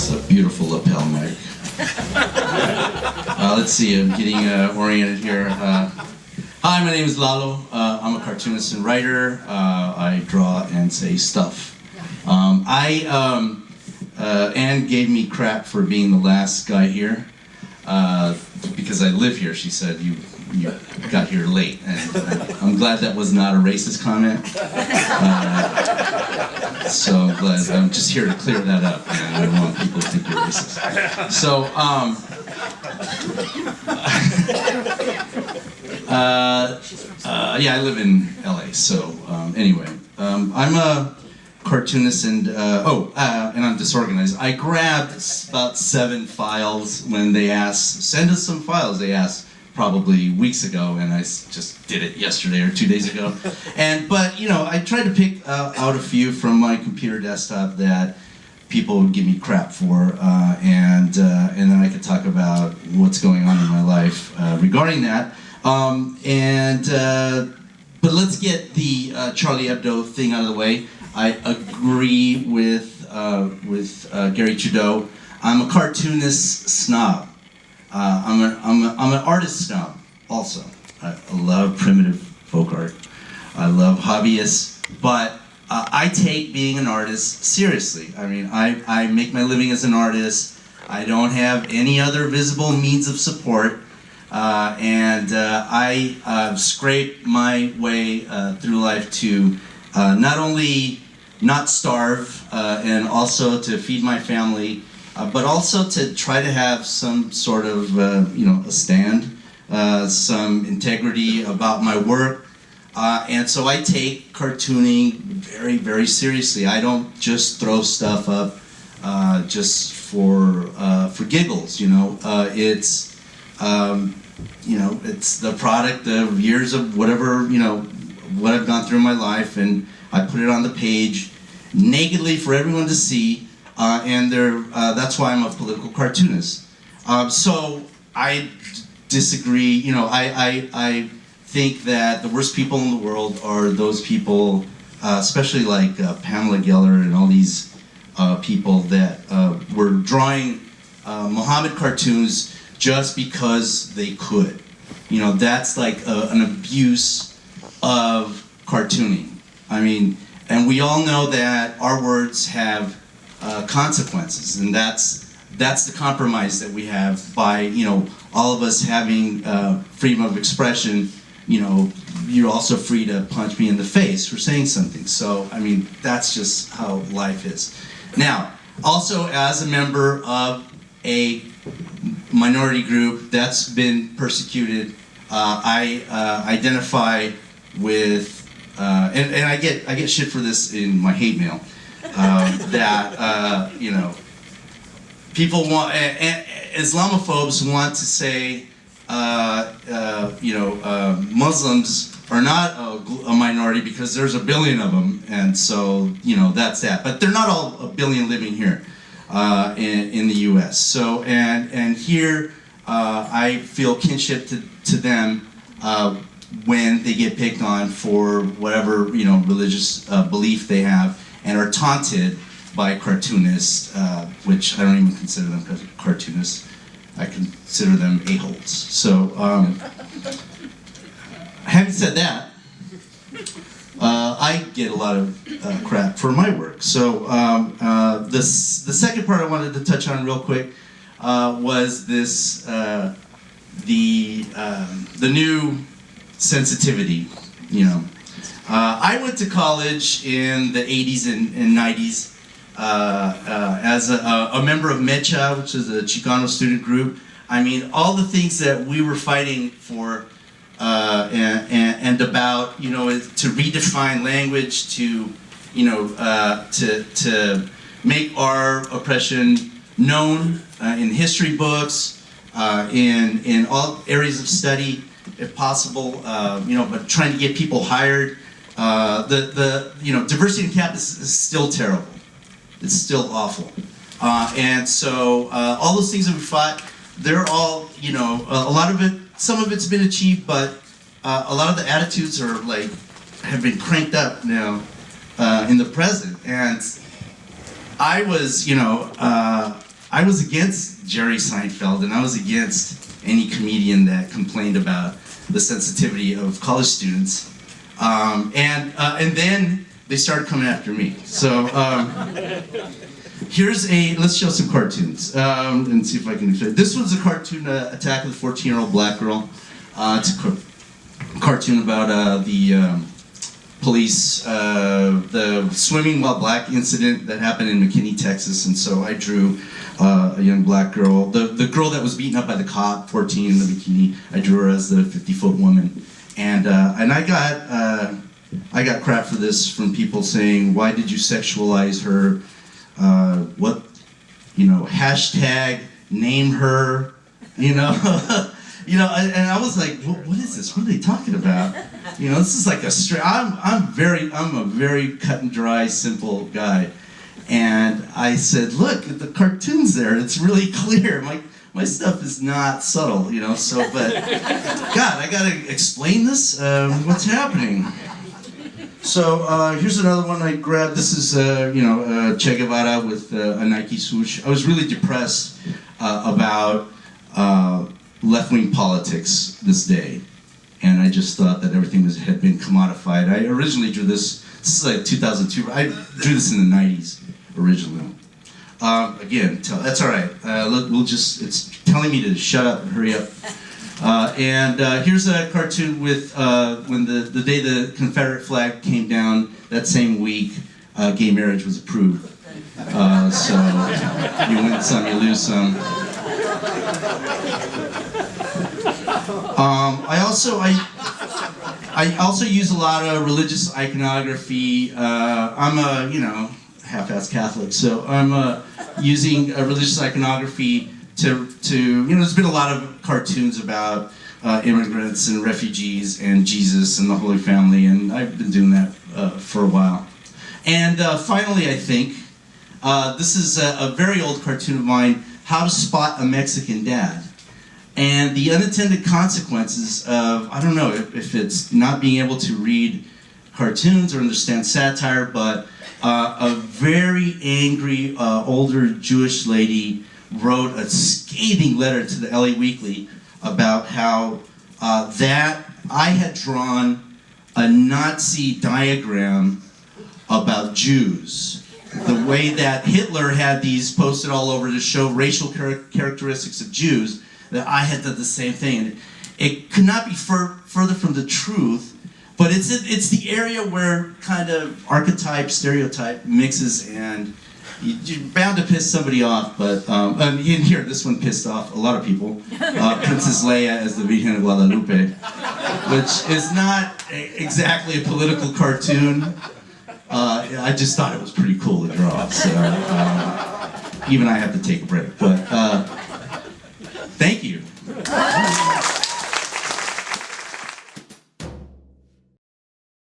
It's a beautiful lapel mic. Let's see, I'm getting oriented here. Hi, my name is Lalo. I'm a cartoonist and writer. I draw and say stuff. Anne gave me crap for being the last guy here because I live here. She said you got here late, and I'm glad that was not a racist comment. So I'm glad. I'm just here to clear that up. And I don't want people to think you're racist. So yeah, I live in LA. So anyway, I'm a cartoonist and and I'm disorganized. I grabbed about 7 files when they asked, send us some files. They asked probably weeks ago, and I just did it yesterday or 2 days ago. But you know, I tried to pick out a few from my computer desktop that people would give me crap for, and then I could talk about what's going on in my life regarding that. But let's get the Charlie Hebdo thing out of the way. I agree with Gary Trudeau. I'm a cartoonist snob. I'm an artist snob also. I love primitive folk art. I love hobbyists, but I take being an artist seriously. I mean, I make my living as an artist. I don't have any other visible means of support, and I scrape my way through life to not only not starve and also to feed my family, but also to try to have some sort of a stand, some integrity about my work, and so I take cartooning very, very seriously. I don't just throw stuff up just for giggles. It's it's the product of years of whatever what I've gone through in my life, and I put it on the page nakedly for everyone to see, and that's why I'm a political cartoonist. So I disagree. I think that the worst people in the world are those people, especially like Pamela Geller and all these people that were drawing Muhammad cartoons just because they could. That's like an abuse of cartooning. I mean, and we all know that our words have consequences, and that's the compromise that we have by all of us having freedom of expression. You're also free to punch me in the face for saying something. So I mean, that's just how life is. Now, also as a member of a minority group that's been persecuted, I identify with. And I get shit for this in my hate mail, that people want, Islamophobes want to say, Muslims are not a minority because there's a billion of them, and so that's that. But they're not all a billion living here in the U.S. So and here I feel kinship to them. When they get picked on for whatever religious belief they have, and are taunted by cartoonists, which I don't even consider them cartoonists. I consider them a-holes. So, having said that, I get a lot of crap for my work. So, the second part I wanted to touch on real quick was this the new sensitivity. I went to college in the 80s and 90s as a member of Mecha, which is a Chicano student group. I mean, all the things that we were fighting for and about, to redefine language, to make our oppression known in history books, in all areas of study, if possible, but trying to get people hired. Diversity in campus is still terrible. It's still awful. And so all those things that we fought, they're all, a lot of it, some of it's been achieved, but a lot of the attitudes are have been cranked up now in the present. And I was, I was against Jerry Seinfeld, and I was against any comedian that complained about the sensitivity of college students. And then they started coming after me. So let's show some cartoons and see if I can fit. This one's a cartoon, Attack of the 14-Year-Old Black Girl. It's a cartoon about the police, the swimming while black incident that happened in McKinney, Texas, and so I drew a young black girl, the girl that was beaten up by the cop, 14 in the bikini. I drew her as the 50-foot woman, and I got crap for this from people saying, "Why did you sexualize her? Hashtag name her, and I was like, what is this? What are they talking about? This is like I'm a very cut and dry, simple guy. And I said, look, the cartoon's there. It's really clear. My stuff is not subtle, but God, I gotta explain this? What's happening? So here's another one I grabbed. This is, Che Guevara with a Nike swoosh. I was really depressed about left-wing politics this day, and I just thought that everything had been commodified. I originally drew this. This is like 2002. I drew this in the 90s originally. Again, that's all right. It's telling me to shut up and hurry up. And here's a cartoon with when the day the Confederate flag came down, that same week, gay marriage was approved. So you win some, you lose some. I also use a lot of religious iconography. I'm a half-ass Catholic, so I'm using religious iconography to there's been a lot of cartoons about immigrants and refugees and Jesus and the Holy Family, and I've been doing that for a while. And finally, I think this is a very old cartoon of mine, How to Spot a Mexican Dad. And the unintended consequences of, I don't know if it's not being able to read cartoons or understand satire, but a very angry older Jewish lady wrote a scathing letter to the LA Weekly about how that I had drawn a Nazi diagram about Jews. The way that Hitler had these posted all over to show racial characteristics of Jews, that I had done the same thing. And it could not be further from the truth, but it's the area where kind of archetype, stereotype mixes, and you're bound to piss somebody off, but in here, this one pissed off a lot of people. Princess Leia as the Virgen de Guadalupe, which is not exactly a political cartoon. I just thought it was pretty cool to draw, so even I have to take a break. But